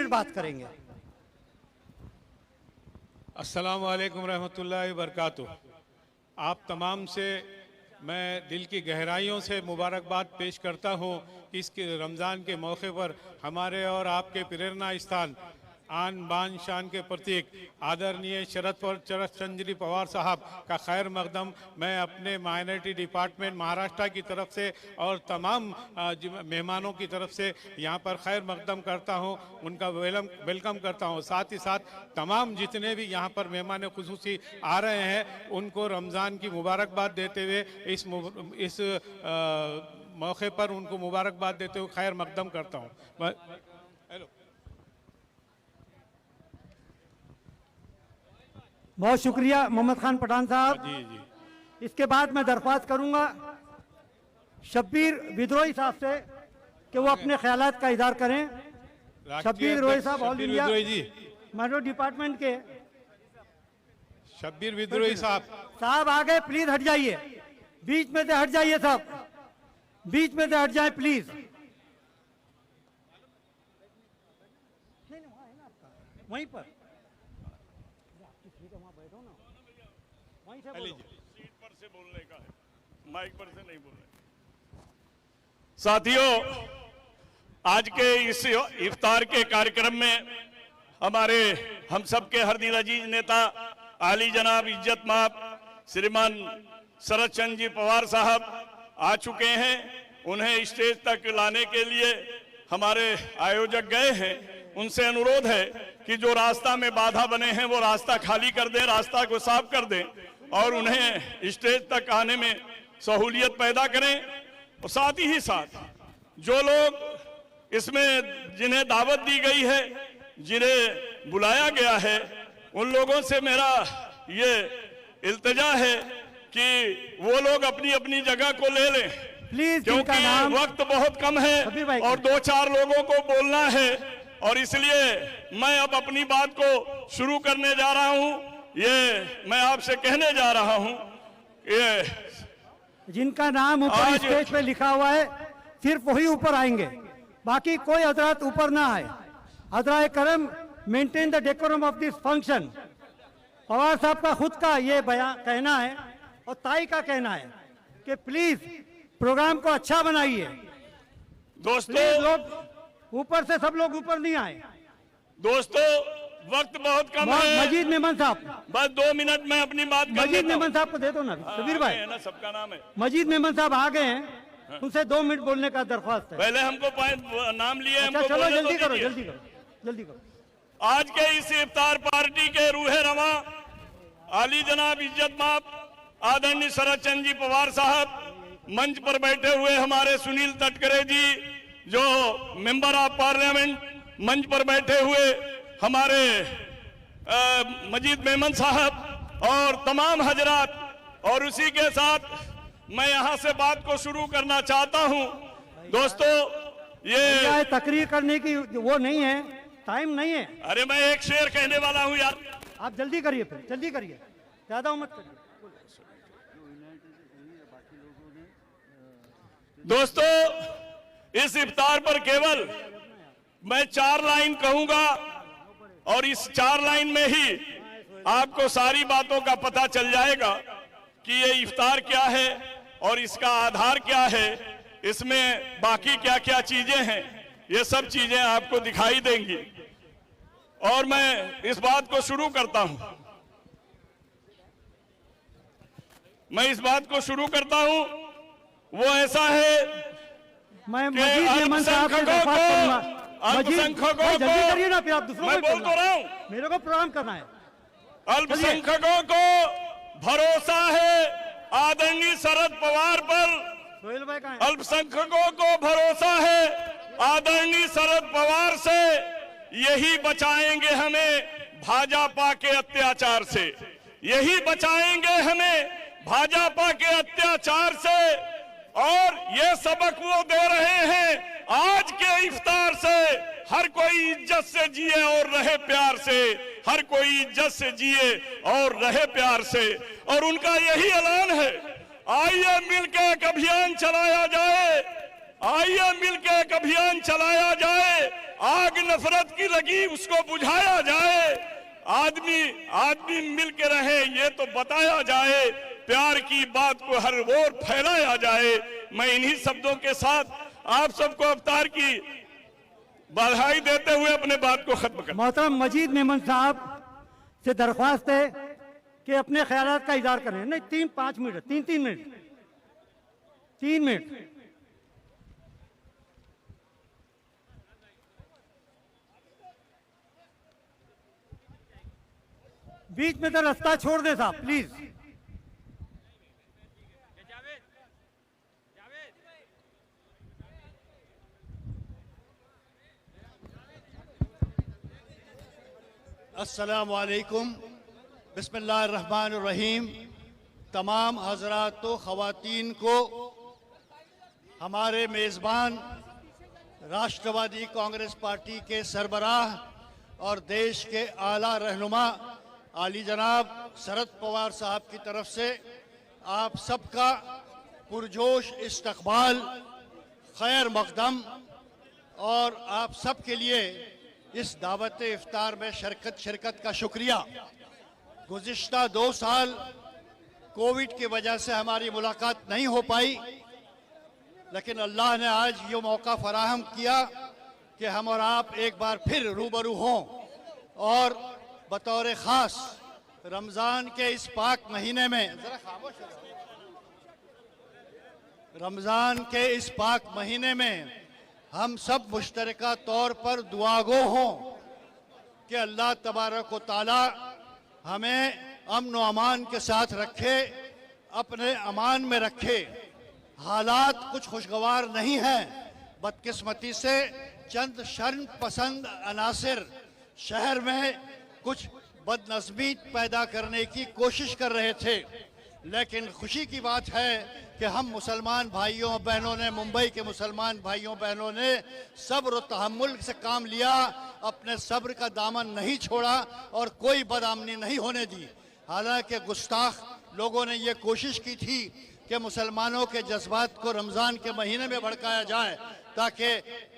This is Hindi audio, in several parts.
मिनट बात करेंगे। अस्सलाम वालेकुम रहमतुल्लाहि व बरकातुहू। आप तमाम से मैं दिल की गहराइयों से मुबारकबाद पेश करता हूँ कि इस रमज़ान के मौके पर हमारे और आपके प्रेरणा स्थान आन बान शान के प्रतीक आदरणीय शरद चंद्र पवार साहब का खैर मकदम मैं अपने माइनॉरिटी डिपार्टमेंट महाराष्ट्र की तरफ से और तमाम मेहमानों की तरफ से यहाँ पर खैर मकदम करता हूँ, उनका वेलकम करता हूँ। साथ ही साथ तमाम जितने भी यहाँ पर मेहमान खुसूसी आ रहे हैं उनको रमज़ान की मुबारकबाद देते हुए इस मौके पर उनको मुबारकबाद देते हुए खैर मकदम करता हूँ। हेलो, बहुत शुक्रिया मोहम्मद खान पठान साहब। जी जी। इसके बाद मैं दरख्वास्त करूंगा शब्बीर विद्रोही साहब से कि वो अपने ख्यालात का इज़हार करें। शब्बीर विद्रोही साहब, ऑल इंडिया माइनॉरिटी डिपार्टमेंट के शब्बीर विद्रोही साहब आ गए, प्लीज हट जाइए, बीच में से हट जाइए साहब, बीच में से हट जाए प्लीज। वहीं पर सीट पर से बोलने का है, माइक पर से नहीं बोलने। साथियों, आज के इस इफ्तार के कार्यक्रम में हमारे हम सब के हरदिल अजीज नेता आली जनाब इज्जत माप श्रीमान शरद चंद्र जी पवार साहब आ चुके हैं। उन्हें स्टेज तक लाने के लिए हमारे आयोजक गए हैं। उनसे अनुरोध है कि जो रास्ता में बाधा बने हैं वो रास्ता खाली कर दें, रास्ता को साफ कर दें और उन्हें स्टेज तक आने में सहूलियत पैदा करें। और साथ ही साथ जो लोग इसमें जिन्हें दावत दी गई है, जिन्हें बुलाया गया है, उन लोगों से मेरा ये इल्तिजा है कि वो लोग अपनी अपनी जगह को ले लें प्लीज, क्योंकि वक्त बहुत कम है और 2-4 लोगों को बोलना है और इसलिए मैं अब अपनी बात को शुरू करने जा रहा हूं। ये मैं आपसे कहने जा रहा हूं, ये जिनका नाम ऊपर स्टेज पे लिखा हुआ है सिर्फ वही ऊपर आएंगे, बाकी कोई हजरत ऊपर ना आए। हजराए करम, maintain the decorum of this function. Pawar साहब का खुद का ये बयान कहना है और ताई का कहना है कि प्लीज प्रोग्राम को अच्छा बनाइए। दोस्तों, लोग ऊपर से सब लोग ऊपर नहीं आए। दोस्तों, वक्त बहुत कम है। मजीद मेमन साहब, बस 2 मिनट में अपनी बात कर मजीद मेमन साहब को दे दो ना सबीर भाई, है ना, सबका नाम है। मजीद मेमन साहब आ गए हैं, उनसे 2 मिनट बोलने का दरख्वास्त है। पहले हमको नाम लिए, हमको चलो बोलने जल्दी तो करो, दीजिए। जल्दी करो, जल्दी करो। आज के इस इफ्तार पार्टी के रूहे रवा आली जनाब इज्जत माप आदरणीय शरद चंद्र जी पवार साहब, मंच पर बैठे हुए हमारे सुनील तटकरे जी जो मेंबर ऑफ पार्लियामेंट, मंच पर बैठे हुए हमारे मजीद मेमन साहब और तमाम हजरात, और उसी के साथ मैं यहां से बात को शुरू करना चाहता हूं। दोस्तों, ये तकरीर करने की वो नहीं है, टाइम नहीं है। अरे मैं एक शेर कहने वाला हूं यार, आप जल्दी करिए, फिर जल्दी करिए, ज्यादा मत करिए। दोस्तों, इस इफ्तार पर केवल मैं 4 लाइन कहूंगा और इस 4 लाइन में ही आपको सारी बातों का पता चल जाएगा कि ये इफ्तार क्या है और इसका आधार क्या है, इसमें बाकी क्या क्या चीजें हैं, ये सब चीजें आपको दिखाई देंगी। और मैं इस बात को शुरू करता हूं, मैं इस बात को शुरू करता हूं। वो ऐसा है मैं मजीद मेमन साहब से दरख्वास्त करूंगा, अल्पसंख्यकों जल्दी करिए ना, फिर आप दूसरों मैं को बोल तो रहा हूं, मेरे को प्रोग्राम करना है। अल्पसंख्यकों को भरोसा है आदरणीय शरद पवार पर, सोहेल भाई कहां है? अल्पसंख्यकों को भरोसा है आदरणीय शरद पवार से, यही बचाएंगे हमें भाजपा के अत्याचार से, यही बचाएंगे हमें भाजपा के अत्याचार से। और ये सबक वो दे रहे हैं आज के इफ्तार से, हर कोई इज्जत से जिए और रहे प्यार से, हर कोई इज्जत से जिए और रहे प्यार से। और उनका यही ऐलान है, आइए मिलकर एक अभियान चलाया जाए आइए मिलकर एक अभियान चलाया जाए, आग नफरत की लगी उसको बुझाया जाए, आदमी आदमी मिलकर रहे ये तो बताया जाए, प्यार की बात को हर ओर फैलाया जाए। मैं इन्हीं शब्दों के साथ आप सबको अवतार की बधाई देते हुए अपने बात को खत्म कर। मोहतरम मजीद मेमन साहब से दरख्वास्त है कि अपने ख्यालात का इजहार करें। नहीं, 3-5 मिनट, 3 मिनट, 3 मिनट। बीच में तो रास्ता छोड़ दे साहब, प्लीज। अस्सलामु अलैकुम, बिस्मिल्लाहिर्रहमानिर्रहीम। तमाम हजरात व ख़वातीन को हमारे मेज़बान राष्ट्रवादी कांग्रेस पार्टी के सरबराह और देश के आला रहनुमा आली जनाब शरद पवार साहब की तरफ से आप सबका पुरजोश इस्तकबाल, खैर मकदम और आप सब के लिए इस दावत इफ्तार में शिरकत का शुक्रिया। गुज़िश्ता 2 साल कोविड की वजह से हमारी मुलाकात नहीं हो पाई, लेकिन अल्लाह ने आज ये मौका फराहम किया कि हम और आप एक बार फिर रूबरू हों और बतौर ख़ास रमज़ान के इस पाक महीने में, रमज़ान के इस पाक महीने में हम सब मुश्तरका तौर पर दुआगो हों कि अल्लाह तबारक व तआला हमें अमन व अमान के साथ रखे, अपने अमान में रखे। हालात कुछ खुशगवार नहीं हैं। बदकिस्मती से चंद शर्म पसंद अनासिर शहर में कुछ बदनज़मी पैदा करने की कोशिश कर रहे थे, लेकिन खुशी की बात है कि हम मुसलमान भाइयों बहनों ने, मुंबई के मुसलमान भाइयों बहनों ने सब्र और तहम्मुल से काम लिया, अपने सब्र का दामन नहीं छोड़ा और कोई बदआमनी नहीं होने दी। हालांकि गुस्ताख लोगों ने ये कोशिश की थी कि मुसलमानों के जज्बात को रमज़ान के महीने में भड़काया जाए ताकि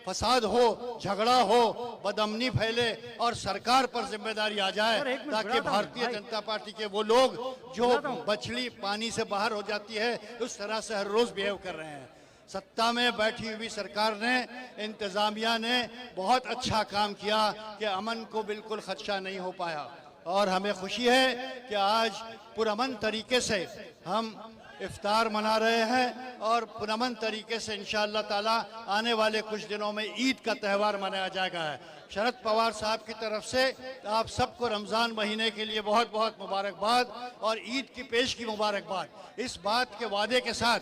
फसाद हो, झगड़ा हो, बदअमनी फैले और सरकार पर जिम्मेदारी आ जाए, ताकि भारतीय जनता पार्टी के वो लोग जो मछली पानी से बाहर हो जाती है उस तरह से हर रोज बिहेव कर रहे हैं। सत्ता में बैठी हुई सरकार ने, इंतजामिया ने बहुत अच्छा काम किया कि अमन को बिल्कुल खदशा नहीं हो पाया और हमें खुशी है कि आज पुरअमन तरीके से हम इफ्तार मना रहे हैं और पुरअमन तरीके से इंशाअल्लाह ताला आने वाले कुछ दिनों में ईद का त्यौहार मनाया जाएगा। शरद पवार साहब की तरफ से आप सबको रमज़ान महीने के लिए बहुत बहुत मुबारकबाद और ईद की पेश की मुबारकबाद। इस बात के वादे के साथ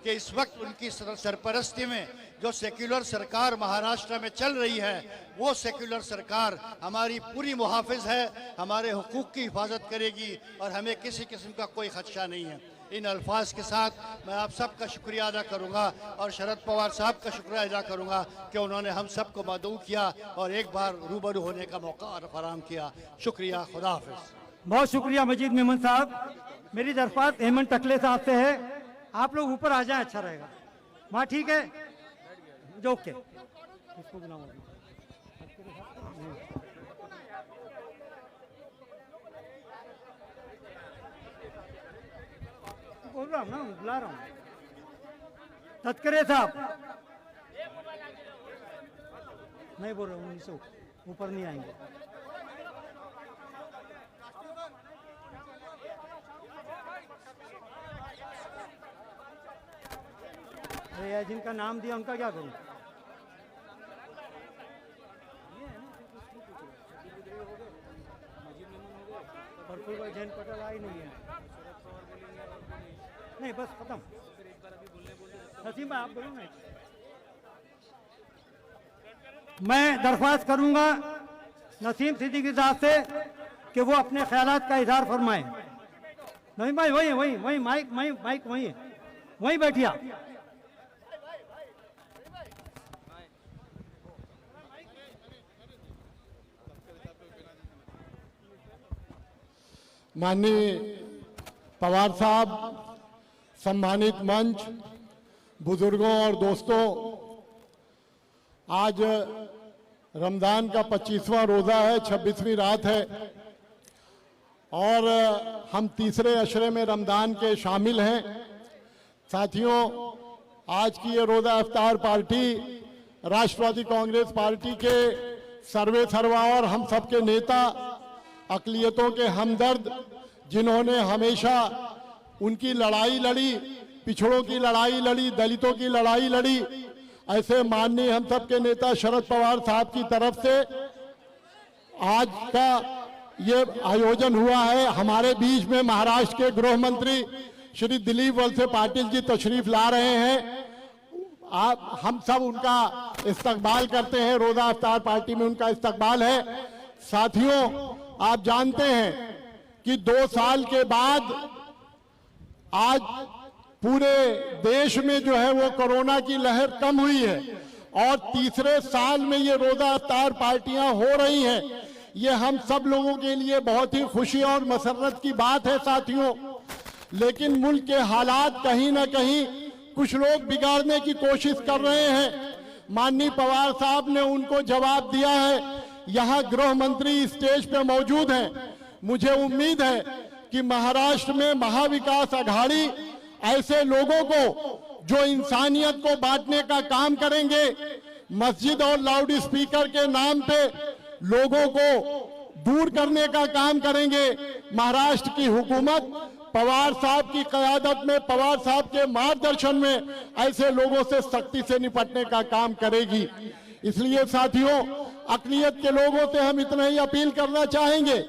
कि इस वक्त उनकी सरपरस्ती में जो सेक्युलर सरकार महाराष्ट्र में चल रही है, वो सेक्युलर सरकार हमारी पूरी मुहाफिज है, हमारे हुकूक की हिफाजत करेगी और हमें किसी किस्म का कोई खदशा नहीं है। इन अल्फाज के साथ मैं आप सबका शुक्रिया अदा करूंगा और शरद पवार साहब का शुक्रिया अदा करूंगा कि उन्होंने हम सबको मदऊ किया और एक बार रूबरू होने का मौका फराहम किया। शुक्रिया, खुदा हाफिज। बहुत शुक्रिया मजीद मेमन साहब। मेरी दरख्वास्त हेमंत टकले साहब से है, आप लोग ऊपर आ जाएं, अच्छा रहेगा वहाँ, ठीक है जो ओके। इसको बुलाऊं बोल रहा हूँ ना, बुला रहा हूँ। तस्करे साहब नहीं बोल रहा हूँ, उनसे ऊपर नहीं आएंगे। अरे यार, जिनका नाम दिया उनका क्या करूं? प्रफुल्ल भाई जैन पटेल आई नहीं है। नहीं बस खत्म। नसीम भाई आप बोलो ना। मैं दरख्वास्त करूंगा नसीम सिद्दीकी साहब से कि वो अपने ख्यालात का इजहार फरमाएं। नसीम भाई वही वही वही माइक माइक वही है, वही बैठिया। माननीय पवार साहब, सम्मानित मंच, बुजुर्गों और दोस्तों, आज रमज़ान का 25वां रोज़ा है, 26वीं रात है और हम तीसरे अशरे में रमज़ान के शामिल हैं। साथियों, आज की ये रोज़ा इफ्तार पार्टी राष्ट्रवादी कांग्रेस पार्टी के सर्वे सर्वा और हम सबके नेता, अक़लियतों के हमदर्द, जिन्होंने हमेशा उनकी लड़ाई लड़ी, पिछड़ों की लड़ाई लड़ी, दलितों की लड़ाई लड़ी, ऐसे माननीय हम सबके नेता शरद पवार साहब की तरफ से आज का ये आयोजन हुआ है। हमारे बीच में महाराष्ट्र के गृह मंत्री श्री दिलीप वलसे पाटिल जी तशरीफ ला रहे हैं। हम सब उनका इस्तकबाल करते हैं, रोज़ा इफ्तार पार्टी में उनका इस्तकबाल है। साथियों, आप जानते हैं कि 2 साल के बाद आज पूरे देश में जो है वो कोरोना की लहर कम हुई है और तीसरे साल में ये रोज़ा इफ्तार पार्टियां हो रही हैं। ये हम सब लोगों के लिए बहुत ही खुशी और मसर्रत की बात है साथियों। लेकिन मुल्क के हालात कहीं ना कहीं कुछ लोग बिगाड़ने की कोशिश कर रहे हैं। माननीय पवार साहब ने उनको जवाब दिया है। यहाँ गृह मंत्री स्टेज पे मौजूद हैं। मुझे उम्मीद है कि महाराष्ट्र में महाविकास अघाड़ी ऐसे लोगों को जो इंसानियत को बांटने का काम करेंगे, मस्जिद और लाउड स्पीकर के नाम पे लोगों को दूर करने का काम करेंगे। महाराष्ट्र की हुकूमत पवार साहब की क़यादत में, पवार साहब के मार्गदर्शन में ऐसे लोगों से सख्ती से निपटने का काम करेगी। इसलिए साथियों, अक़लियत के लोगों से हम इतना ही अपील करना चाहेंगे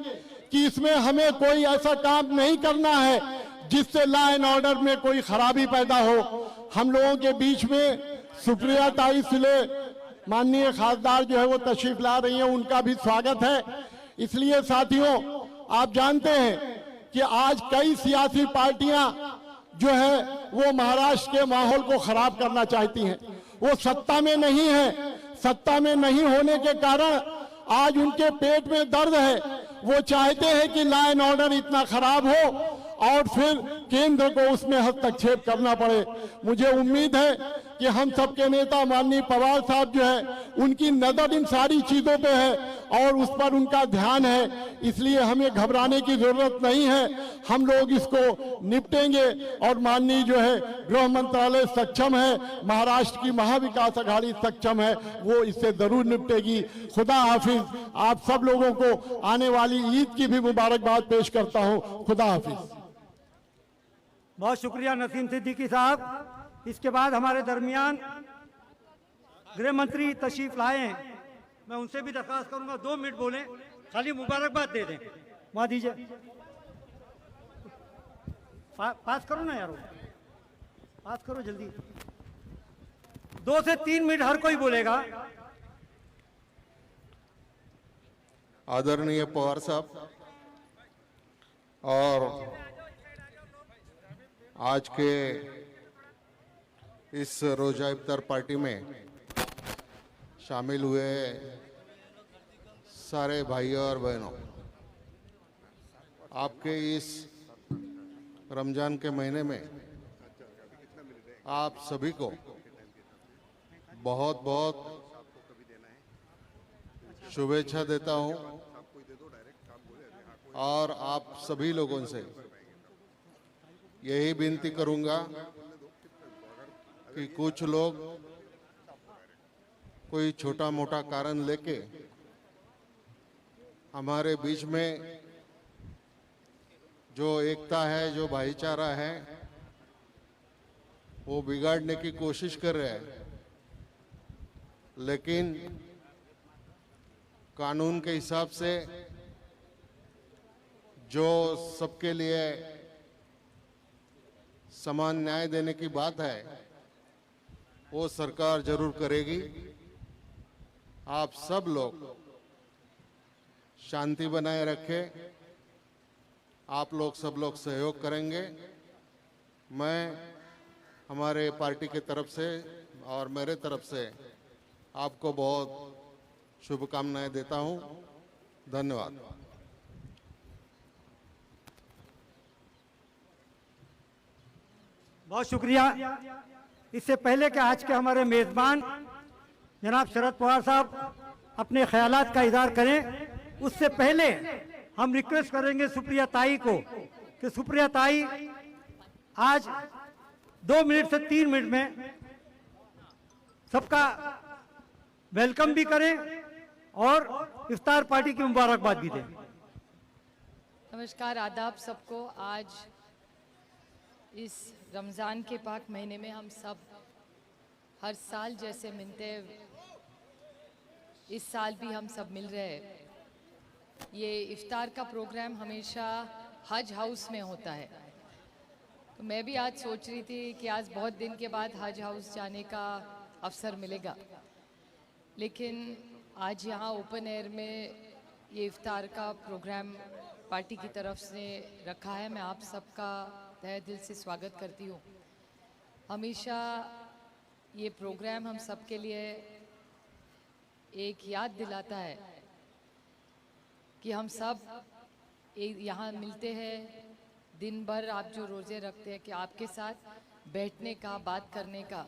कि इसमें हमें कोई ऐसा काम नहीं करना है जिससे लॉ एंड ऑर्डर में कोई खराबी पैदा हो। हम लोगों के बीच में सुप्रिया ताई सुले माननीय खासदार जो है वो तशरीफ ला रही हैं, उनका भी स्वागत है। इसलिए साथियों, आप जानते हैं कि आज कई सियासी पार्टियां जो है वो महाराष्ट्र के माहौल को खराब करना चाहती हैं। वो सत्ता में नहीं है, सत्ता में नहीं होने के कारण आज उनके पेट में दर्द है। वो चाहते हैं कि लॉ एंड ऑर्डर इतना खराब हो और फिर केंद्र को उसमें हस्तक्षेप करना पड़े। मुझे उम्मीद है कि हम सबके नेता माननीय पवार साहब जो है उनकी नजर इन सारी चीजों पे है और उस पर उनका ध्यान है। इसलिए हमें घबराने की जरूरत नहीं है। हम लोग इसको निपटेंगे और माननीय जो है गृह मंत्रालय सक्षम है, महाराष्ट्र की महाविकास अघाड़ी सक्षम है, वो इससे जरूर निपटेगी। खुदा हाफिज। आप सब लोगों को आने वाली ईद की भी मुबारकबाद पेश करता हूँ। खुदा हाफिज। बहुत शुक्रिया नसीम सिद्दीकी साहब। इसके बाद हमारे दरमियान गृह मंत्री तशरीफ लाए हैं। मैं उनसे भी दरख्वास्त करूंगा 2 मिनट बोलें, खाली मुबारकबाद दे दें। वहां दीजिए, पास करो ना यारो, पास करो जल्दी। 2 से 3 मिनट हर कोई बोलेगा। आदरणीय पवार साहब और आज के इस रोजा इफ्तार पार्टी में शामिल हुए सारे भाइयों और बहनों, आपके इस रमज़ान के महीने में आप सभी को बहुत बहुत शुभेच्छा देता हूं और आप सभी लोगों से यही विनती करूंगा कि कुछ लोग कोई छोटा मोटा कारण लेके हमारे बीच में जो एकता है, जो भाईचारा है, वो बिगाड़ने की कोशिश कर रहे हैं। लेकिन कानून के हिसाब से जो सबके लिए समान न्याय देने की बात है वो सरकार जरूर करेगी। आप सब लोग शांति बनाए रखें, आप लोग सब लोग सहयोग करेंगे। मैं हमारे पार्टी की तरफ से और मेरे तरफ से आपको बहुत शुभकामनाएं देता हूं। धन्यवाद। बहुत शुक्रिया। इससे पहले कि आज के हमारे मेजबान जनाब शरद पवार साहब अपने ख्यालात का इज़हार करें। उससे पहले हम रिक्वेस्ट करेंगे सुप्रिया ताई को कि सुप्रिया ताई आज 2 मिनट से 3 मिनट में सबका वेलकम भी करें और इफ्तार पार्टी की मुबारकबाद भी दें। नमस्कार, आदाब सबको। आज इस रमज़ान के पाक महीने में हम सब हर साल जैसे मिलते हैं, इस साल भी हम सब मिल रहे हैं। ये इफ्तार का प्रोग्राम हमेशा हज हाउस में होता है, तो मैं भी आज सोच रही थी कि आज बहुत दिन के बाद हज हाउस जाने का अवसर मिलेगा, लेकिन आज यहाँ ओपन एयर में ये इफ्तार का प्रोग्राम पार्टी की तरफ से रखा है। मैं आप सबका तहे दिल से स्वागत करती हूँ। हमेशा ये प्रोग्राम हम सब के लिए एक याद दिलाता है कि हम सब यहाँ मिलते हैं दिन भर, आप जो रोज़े रखते हैं, कि आपके साथ बैठने का, बात करने का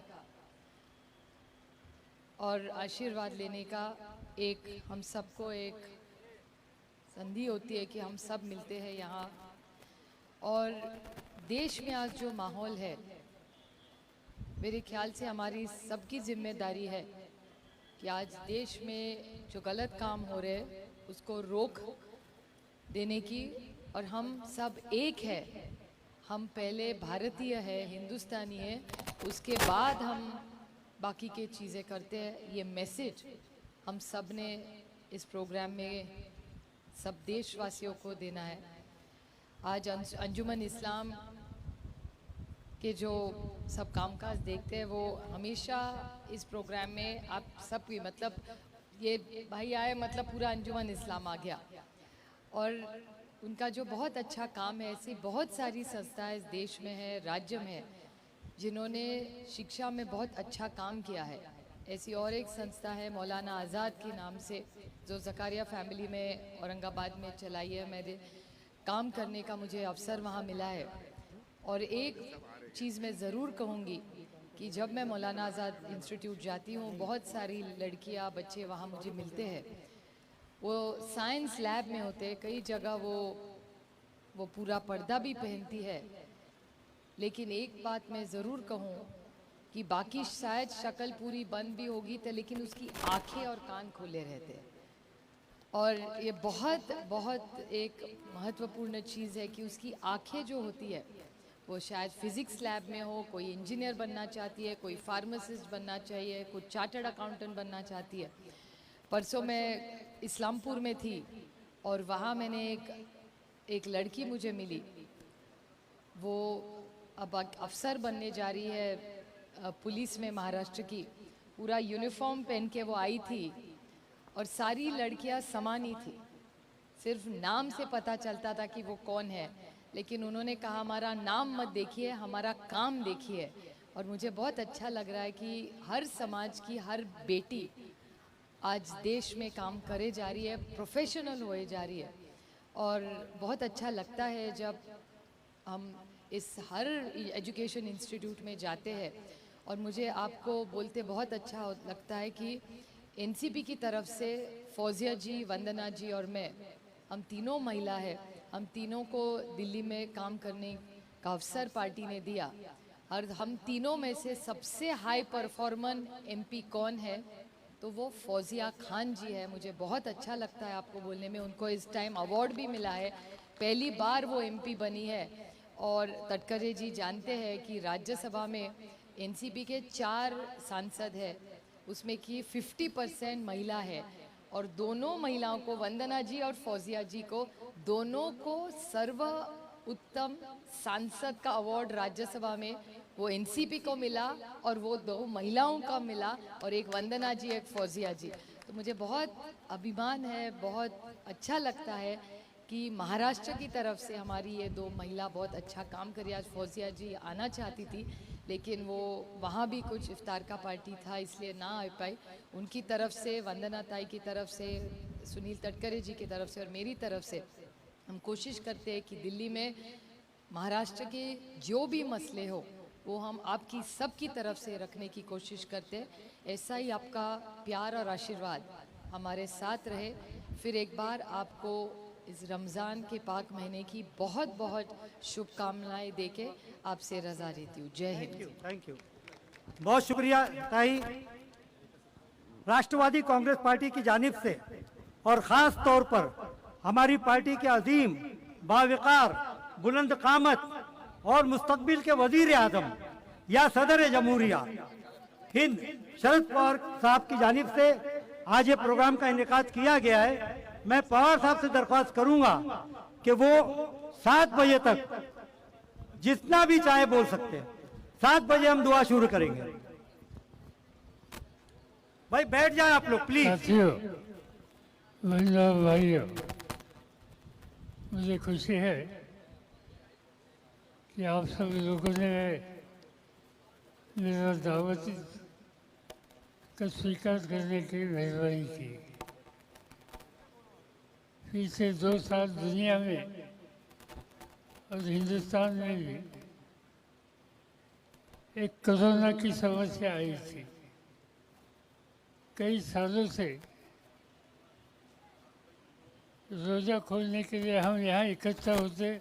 और आशीर्वाद लेने का एक हम सबको एक संधि होती है कि हम सब मिलते हैं यहाँ। और देश में आज जो माहौल है, मेरे ख्याल से हमारी सबकी जिम्मेदारी है कि आज देश में जो गलत काम हो रहे हैं उसको रोक देने की। और हम सब एक है, हम पहले भारतीय है, हिंदुस्तानी है, उसके बाद हम बाकी के चीज़ें करते हैं। ये मैसेज हम सब ने इस प्रोग्राम में सब देशवासियों को देना है। आज अंजुमन इस्लाम के जो सब कामकाज देखते हैं वो हमेशा इस प्रोग्राम में आप सब की, मतलब ये भाई आए मतलब पूरा अंजुमन इस्लाम आ गया। और उनका जो बहुत अच्छा काम है, ऐसी बहुत सारी संस्थाएं इस देश में है, राज्य में है, जिन्होंने शिक्षा में बहुत अच्छा काम किया है। ऐसी और एक संस्था है मौलाना आज़ाद के नाम से, जो ज़कारिया फैमिली में औरंगाबाद में चलाई है। मेरे काम करने का मुझे अवसर वहाँ मिला है। और एक चीज़ मैं ज़रूर कहूँगी कि जब मैं मौलाना आज़ाद इंस्टीट्यूट जाती हूँ, बहुत सारी लड़कियाँ, बच्चे वहाँ मुझे मिलते हैं। वो साइंस लैब में होते हैं, कई जगह वो पूरा पर्दा भी पहनती है। लेकिन एक बात मैं ज़रूर कहूँ कि बाकी शायद शक्ल पूरी बंद भी होगी तो लेकिन उसकी आंखें और कान खुले रहते हैं। और ये बहुत बहुत एक महत्वपूर्ण चीज़ है कि उसकी आंखें जो होती है वो शायद फिज़िक्स लैब में हो, कोई इंजीनियर बनना चाहती है, कोई फार्मासिस्ट बनना चाहिए, कोई चार्टर्ड अकाउंटेंट बनना चाहती है। परसों मैं इस्लामपुर में थी और वहाँ मैंने एक लड़की मुझे मिली, वो अब अफसर बनने जा रही है पुलिस में महाराष्ट्र की। पूरा यूनिफॉर्म पहन के वो आई थी और सारी लड़कियां समान ही थी, सिर्फ नाम से पता चलता था कि वो कौन है। लेकिन उन्होंने कहा हमारा नाम मत देखिए, हमारा काम देखिए। और मुझे बहुत अच्छा लग रहा है कि हर समाज की हर बेटी आज देश में काम करे जा रही है, प्रोफेशनल होए जा रही है। और बहुत अच्छा लगता है जब हम इस हर एजुकेशन इंस्टीट्यूट में जाते हैं। और मुझे आपको बोलते बहुत अच्छा लगता है कि एनसीपी की तरफ से फौजिया जी, वंदना जी और मैं, हम तीनों महिला है, हम तीनों को दिल्ली में काम करने का अवसर पार्टी ने दिया। और हम तीनों में से सबसे हाई परफॉर्मर एमपी कौन है तो वो फौजिया खान जी है। मुझे बहुत अच्छा लगता है आपको बोलने में, उनको इस टाइम अवार्ड भी मिला है, पहली बार वो एमपी बनी है। और तटकरे जी जानते हैं कि राज्यसभा में एनसीपी के 4 सांसद है, उसमें कि 50% महिला है। और दोनों महिलाओं को, वंदना जी और फौजिया जी को, दोनों को सर्व उत्तम सांसद का अवार्ड राज्यसभा में वो एनसीपी को मिला और वो 2 महिलाओं का मिला, और एक वंदना जी, एक फौजिया जी। तो मुझे बहुत अभिमान है, बहुत अच्छा लगता है कि महाराष्ट्र की तरफ से हमारी ये 2 महिला बहुत अच्छा काम करी। आज फौजिया जी आना चाहती थी लेकिन वो वहाँ भी कुछ इफ्तार का पार्टी था इसलिए ना आ पाई। उनकी तरफ से, वंदना ताई की तरफ से, सुनील तटकरे जी की तरफ से और मेरी तरफ से हम कोशिश करते हैं कि दिल्ली में महाराष्ट्र के जो भी मसले हो वो हम आपकी सबकी तरफ से रखने की कोशिश करते हैं। ऐसा ही आपका प्यार और आशीर्वाद हमारे साथ रहे। फिर एक बार आपको इस रमज़ान के पाक महीने की बहुत बहुत शुभकामनाएं देके आपसे रजा लेती हूँ। जय हिंद। थैंक यू, बहुत शुक्रिया ताई। राष्ट्रवादी कांग्रेस पार्टी की जानिब से और ख़ास तौर पर हमारी पार्टी के अजीम, बावकार, बुलंद कामत और मुस्तकबिल के वजीर आजम या सदर जमहूरिया हिंद शरद पवार साहब की जानिब से आज ये प्रोग्राम का इनेकाद किया गया है। मैं पवार साहब से दरख्वास्त करूंगा कि वो 7 बजे तक जितना भी चाहे बोल सकते हैं। 7 बजे हम दुआ शुरू करेंगे। भाई बैठ जाए आप लोग प्लीज। साथियों, बहनों, भाइयों, मुझे खुशी है कि आप सब लोगों ने मेरा दावत का स्वीकार करने की मेहरबानी की। पिछले 2 साल दुनिया में और हिंदुस्तान में भी एक कोरोना की समस्या आई थी। कई सालों से रोज़ा खोलने के लिए हम यहाँ इकट्ठा होते,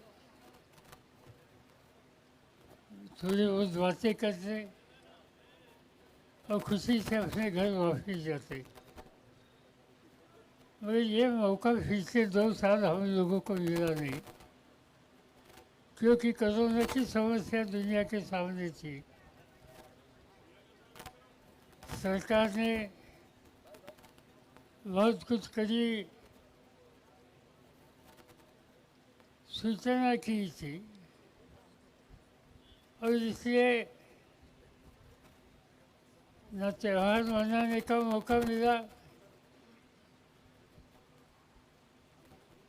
थोड़ी बहुत बातें करते और खुशी से अपने घर वापस जाते। मगर ये मौका पिछले 2 साल हम लोगों को मिला नहीं, क्योंकि कोरोना की समस्या दुनिया के सामने थी। सरकार ने बहुत कुछ कड़ी सूचना की थी और इसलिए न त्यौहार मनाने का मौका मिला,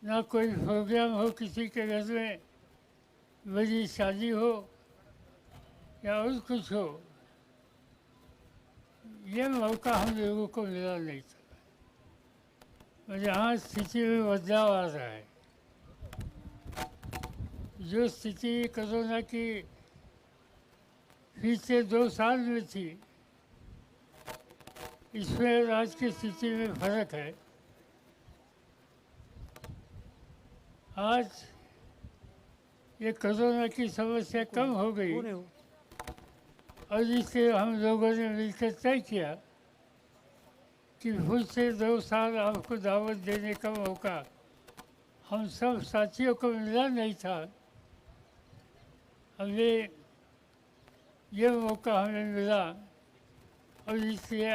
न कोई प्रोग्राम हो, किसी के घर में बड़ी शादी हो या और कुछ हो, ये मौका हम लोगों को मिला नहीं था। और यहाँ स्थिति में बदलाव आ रहा है। जो स्थिति कोरोना की पिछले 2 साल में थी, इसमें आज की स्थिति में फर्क है। आज ये कोरोना की समस्या कम हो गई और इसलिए हम लोगों ने मिलकर तय किया कि फिर से 2 साल आपको दावत देने का मौका हम सब साथियों को मिला नहीं था। हमें ये मौका हमें मिला और इसलिए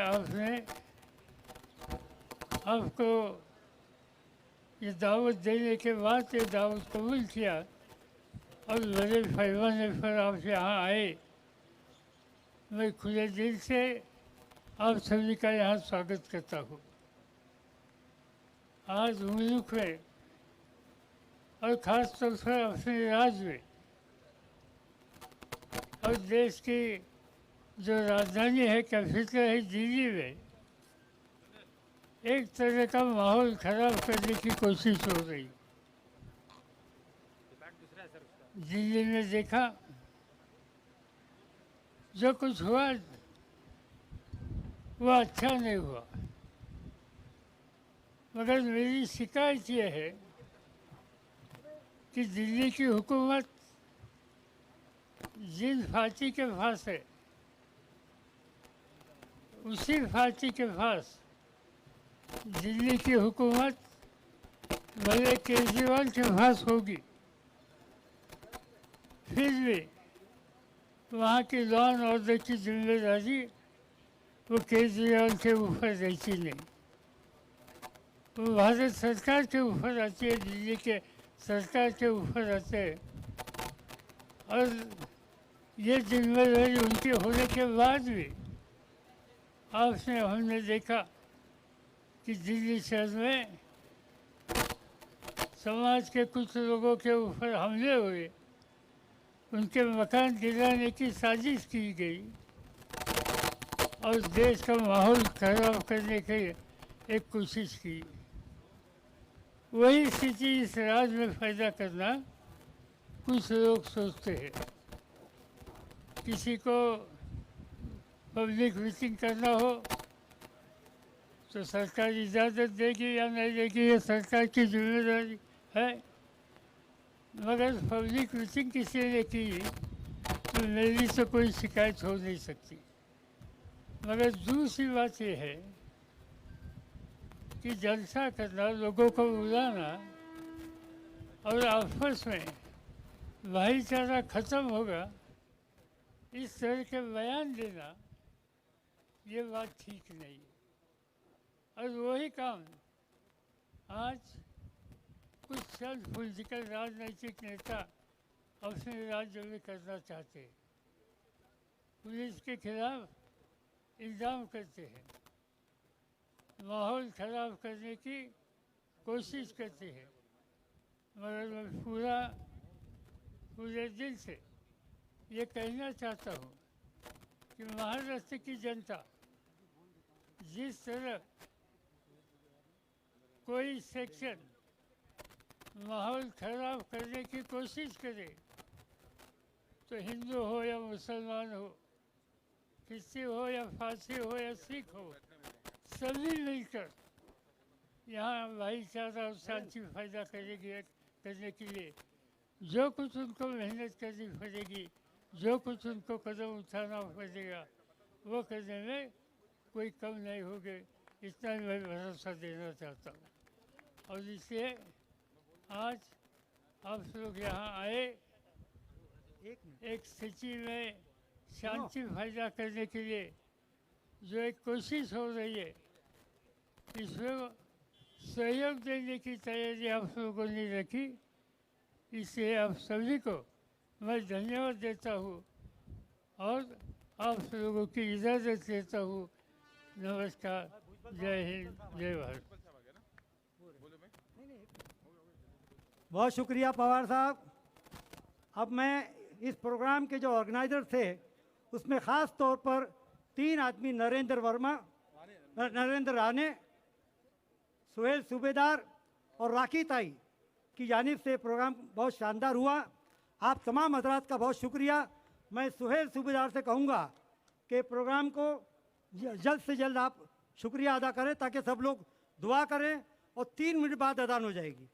आपको ये दावत देने के बाद ये दावत कबूल किया और बड़े पैमाने पर आप यहाँ आए। मैं खुले दिल से आप सभी का यहाँ स्वागत करता हूँ। आज मुल्क में और ख़ास तौर पर अपने राज्य में और देश की जो राजधानी है, कैपिटल है दिल्ली में, एक तरह का माहौल खराब करने की कोशिश हो रही। दिल्ली में देखा जो कुछ हुआ वो अच्छा नहीं हुआ, मगर मेरी शिकायत ये है कि दिल्ली की हुकूमत जिन पार्टी के पास है, उसी पार्टी के पास दिल्ली की हुकूमत भले केजरीवाल के पास होगी, फिर भी वहाँ की लॉ एंड ऑर्डर की जिम्मेदारी वो केजरीवाल के ऊपर रहती नहीं, वो भारत सरकार के ऊपर आती है, दिल्ली के सरकार के ऊपर आते हैं। और ये जिम्मेदारी उनके होने के बाद भी हमने देखा कि दिल्ली शहर में समाज के कुछ लोगों के ऊपर हमले हुए, उनके मकान गिराने की साजिश की गई और देश का माहौल खराब करने की एक कोशिश की। वही स्थिति इस राज्य में पैदा करना कुछ लोग सोचते हैं। किसी को पब्लिक मीटिंग करना हो तो सरकार इजाज़त देगी या नहीं देगी, ये सरकार की जिम्मेदारी है। मगर पब्लिक मीटिंग किसी ने की तो मेरी से कोई शिकायत हो नहीं सकती। मगर दूसरी बात ये है कि जलसा करना, लोगों को बुलाना और आपस में भाईचारा खत्म होगा, इस तरह के बयान देना, ये बात ठीक नहीं है। और वही काम आज कुछ चंद पॉलिटिकल राजनीतिक नेता अपने राज्य में करना चाहते हैं। पुलिस के खिलाफ इल्ज़ाम करते हैं, माहौल खराब करने की कोशिश करते हैं। मगर मैं पूरे दिल से ये कहना चाहता हूँ कि महाराष्ट्र की जनता जिस तरह कोई सेक्शन माहौल खराब करने की कोशिश करे, तो हिंदू हो या मुसलमान हो, क्रिश्चियन हो या फारसी हो या सिख हो, सभी मिलकर यहाँ भाईचारा और शांति पैदा करने के लिए जो कुछ उनको मेहनत करनी पड़ेगी, जो कुछ उनको कदम उठाना पड़ेगा, वो करने में कोई कम नहीं होगी, इतना मैं भरोसा देना चाहता हूँ। और इसलिए आज आप लोग यहाँ आए, एक स्थिति में शांति पैदा करने के लिए जो एक कोशिश हो रही है, इसमें सहयोग देने की तैयारी आप लोगों ने रखी। इसलिए आप सभी को मैं धन्यवाद देता हूँ और आप लोगों की इजाज़त लेता हूँ। नमस्कार, जय हिंद, जय भारत। बहुत शुक्रिया पवार साहब। अब मैं इस प्रोग्राम के जो ऑर्गेनाइजर थे उसमें ख़ास तौर पर 3 आदमी, नरेंद्र राणे, सुहेल सूबेदार और राखी ताई की जानिब से प्रोग्राम बहुत शानदार हुआ। आप तमाम हजरात का बहुत शुक्रिया। मैं सुहेल सूबेदार से कहूँगा कि प्रोग्राम को जल्द से जल्द आप शुक्रिया अदा करें ताकि सब लोग दुआ करें और 3 मिनट बाद अदान हो जाएगी।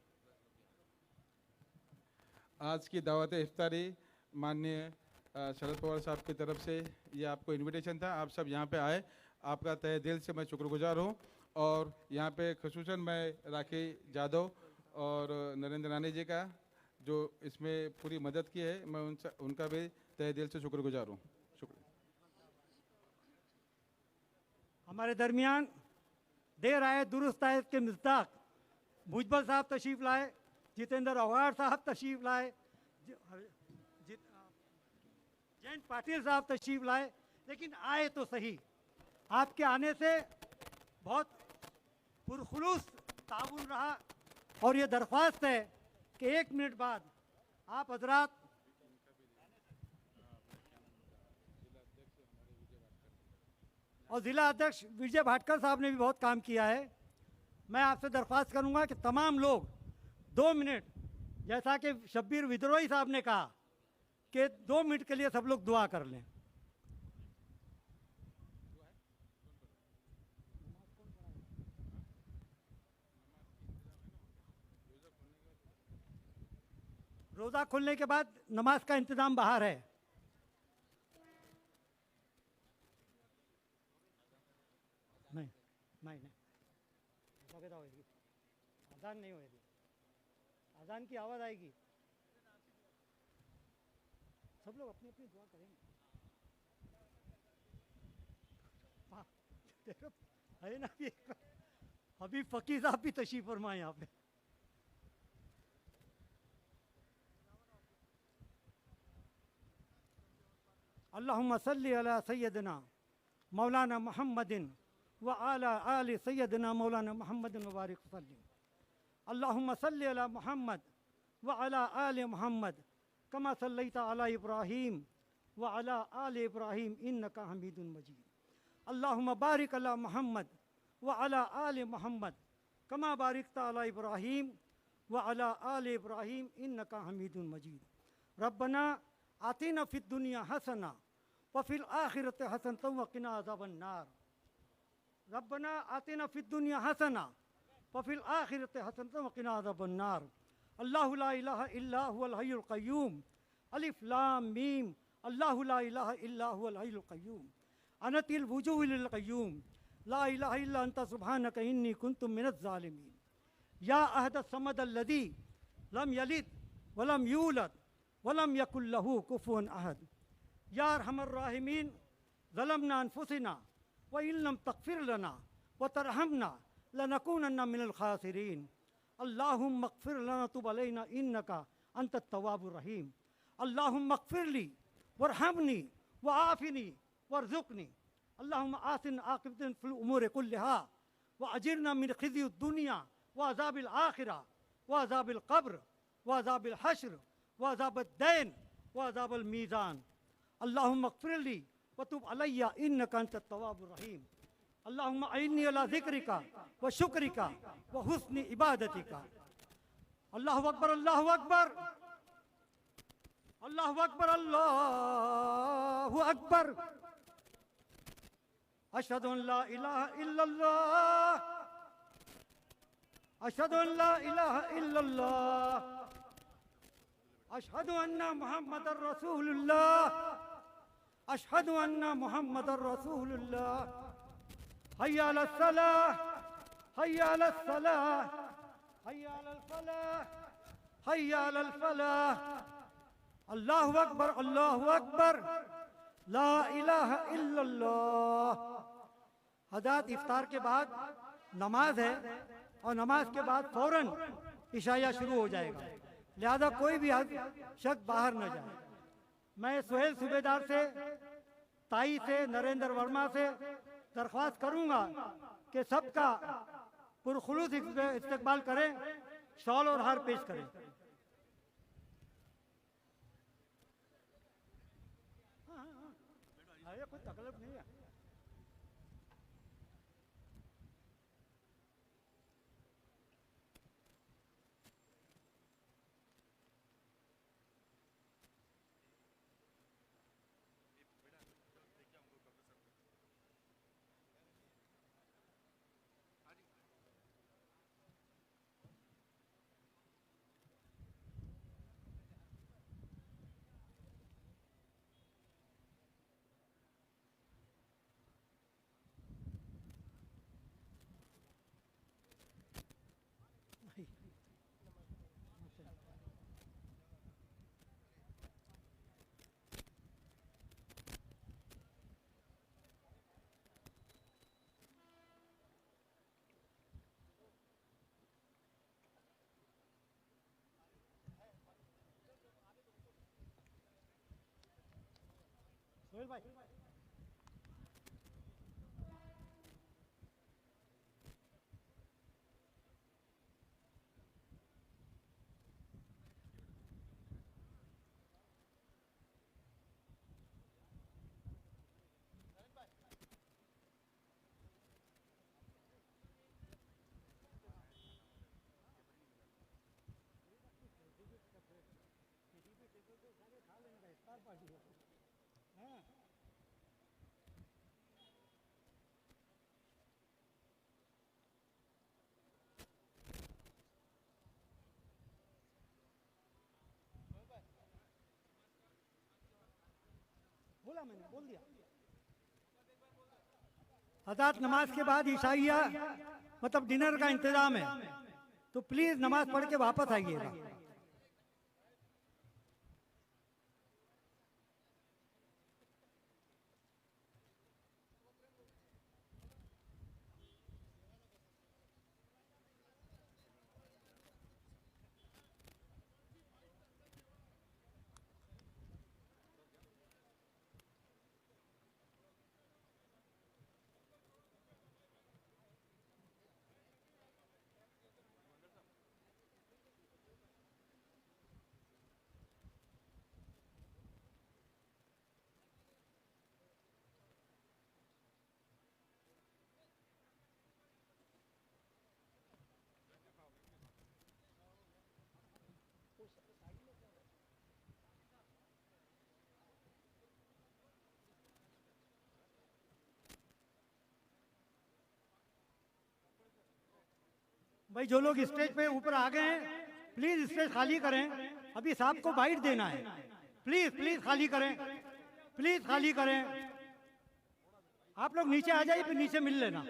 आज की दावत इफ्तारी माननीय शरद पवार साहब की तरफ से ये आपको इनविटेशन था, आप सब यहाँ पे आए, आपका तहे दिल से मैं शुक्रगुजार हूँ। और यहाँ पे खसूसन मैं राखी जाधव और नरेंद्र राणे जी का जो इसमें पूरी मदद की है, मैं उनका भी तहे दिल से शुक्रगुजार हूँ। शुक्रिया। हमारे दरमियान देर आए दुरुस्त आए के मिस्दाक भुजबल साहब तशरीफ़ लाए, जितेंद्र अवाड़ साहब तशरीफ़ लाए, जयंत पाटिल साहब तशरीफ़ लाए, लेकिन आए तो सही। आपके आने से बहुत पुरखुलूस ताउन रहा और ये दरख्वास्त है कि 1 मिनट बाद आप हजरात और ज़िला अध्यक्ष विजय भाटकर साहब ने भी बहुत काम किया है। मैं आपसे दरख्वास्त करूंगा कि तमाम लोग 2 मिनट, जैसा कि शब्बीर विद्रोही साहब ने कहा कि 2 मिनट के लिए सब लोग दुआ कर लें। रोज़ा खुलने के बाद नमाज का इंतज़ाम बाहर है। नहीं नहीं नहीं, अजान नहीं होगी, अजान की आवाज़ आएगी, सब लोग अपनी अपनी दुआ करेंगे। हाँ, है ना, अभी फकीर साहब भी तशरीफ फरमा यहाँ पे। अल्लाहुम्मा सल्ली अला सय्यदना मौलाना मुहम्मदिन व आला आलि सय्यदना मौलाना मुहम्मदिन व बारिक वसल्लिम। अल्लाहुम्मा सल्ली अला मुहम्मद व अला आलि मुहम्मद कमा सल्लैता अला इब्राहीम व अला आलि इब्राहीम इन्नका हमीदुन मजीद। अल्लाहुम्मा बारिक अला मुहम्मद व अला आलि मुहम्मद कमा बारिकता अला इब्राहीम व अला आलि इब्राहीम इन्नका हमीदुन मजीद। रब्बना आतिना फिद दुनिया हसना वफिल आखिरत हसनतम वक़िना अज़ाबन्नार। रब्बना आतिना फ़िद दुनिया हसना वफिल आखिरत हसनतम वक़िना अज़ाबन्नार। अल्लाहु ला इलाहा इल्ला हुवल हय्युल क़य्यूम। अलिफ लाम मीम। अल्लाहु ला इलाहा इल्ला हुवल हय्युल क़य्यूम। अनतिल वुजूह लिल क़य्यूम। ला इलाहा इल्ला अंता सुब्हानका इन्नी कुन्तु मिनज़ ज़ालिमीन। या अहद समद अल्लज़ी लम यलिद वलम यूलद वलम यकुल लहू कुफुवन अहद। या अरहमर राहिमीन ज़लमना अनफुसिना व इन लम तग़फिर लना व तरहमना लनकूनन्ना मिनल खासिरीन। अल्लाहुम्मा अग़फिर लना तुब अलैना इन्नका अंतत तव्वाबुर रहीम। अल्लाहुम्मा अग़फिर ली वरहमनी व आफ़िनी वरज़ुक़नी। अल्लाहुम्मा आसिन आक़िबतना फ़िल उमूरि कुल्लिहा व अजिरना मिन ख़िज़्यिद दुनिया व अज़ाबिल आखिरा व अज़ाबिल क़ब्र व अज़ाबिल हश्र व अज़ाबिद दैन व अज़ाबिल मीज़ान। अल्लाहुम्मा अग़फिर ली व तुब अलैया इन्नका अंतत तव्वाबुर रहीम। अल्लाहुम्मा अइन्नी अला ज़िक्रिका व शुक्रिका व हुस्नि इबादतिका। अल्लाहु अकबर अल्लाहु अकबर अल्लाहु अकबर अल्लाहु अकबर। अशहदु अन ला इलाहा इल्लल्लाह अशहदु अन ला इलाहा इल्लल्लाह अशहदु अन्ना मुहम्मदर रसूलुल्लाह अशहदु अन्ना मुहम्मदर रसूलुल्लाह। हय्या अलस सलाह हय्या अलस सलाह हय्या अलल फलाह हय्या अलल फलाह। अल्लाहु अकबर अल्लाहु अकबर ला इलाहा इल्लल्लाह। हज़रात, इफ्तार के बाद नमाज है और नमाज के बाद फौरन इशाया शुरू हो जाएगा, लिहाजा कोई भी शख्स बाहर न जाए। मैं सुहेल सूबेदार से, ताई से, नरेंद्र वर्मा से दरख्वास्त करूंगा कि सबका पुरखुलूस इस्तकबाल करें, शॉल और हार पेश करें। हाँ, कोई तकलीफ नहीं है। सोहेल भाई, बोला मैंने, बोल दिया। हज़रात, नमाज के बाद ईशाइया मतलब डिनर का इंतजाम है, तो प्लीज नमाज पढ़ के वापस आइएगा। भाई जो लोग स्टेज पे ऊपर आ गए हैं प्लीज स्टेज खाली करें, अभी साहब को बाइट देना है। प्लीज प्लीज खाली करें, प्लीज खाली करें। आप लोग नीचे आ जाइए, फिर नीचे मिल लेना।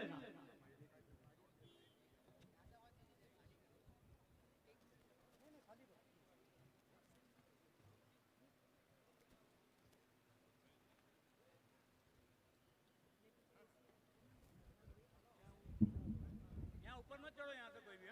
यहाँ ऊपर मत चढ़ो, यहाँ से कोई भी।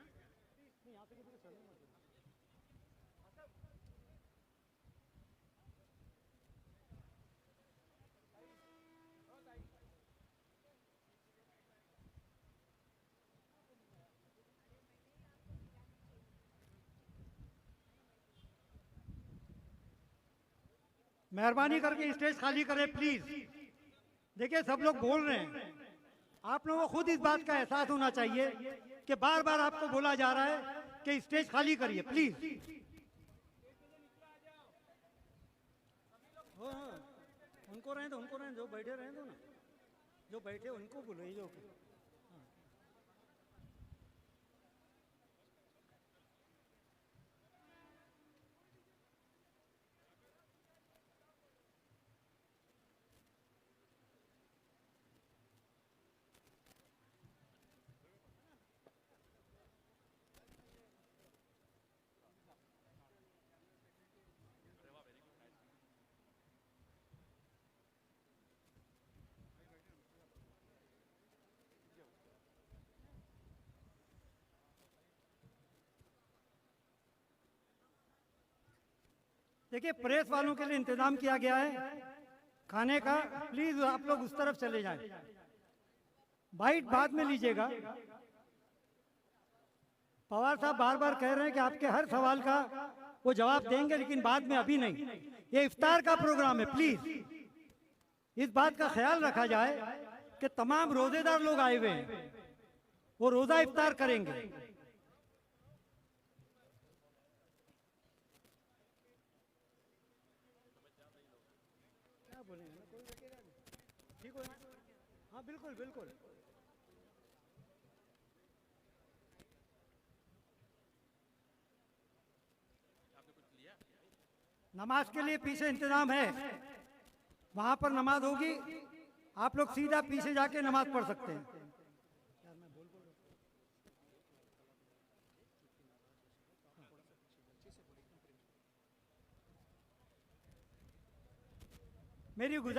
मेहरबानी करके स्टेज खाली करें प्लीज। देखिए सब लोग बोल रहे हैं, आप लोगों को खुद इस बात का एहसास होना चाहिए कि बार बार आपको बोला जा रहा है कि स्टेज खाली करिए प्लीज। उनको रहने दो, उनको रहने दो, बैठे रहने दो ना, जो बैठे उनको बोलो। ये जो देखिए प्रेस वालों के लिए इंतजाम किया गया है खाने का, प्लीज आप लोग उस तरफ चले जाएं। बाइट बाद में लीजिएगा। पवार साहब बार बार कह रहे हैं कि आपके हर सवाल का वो जवाब देंगे, लेकिन बाद में, अभी नहीं। ये इफ्तार का प्रोग्राम है, प्लीज इस बात का ख्याल रखा जाए कि तमाम रोजेदार लोग आए हुए हैं, वो रोजा इफ्तार करेंगे। ठीक हो? हाँ बिल्कुल बिल्कुल। नमाज के लिए पीछे इंतजाम है, वहां पर नमाज होगी, आप लोग सीधा पीछे जाके नमाज पढ़ सकते हैं। मेरी गुजारिश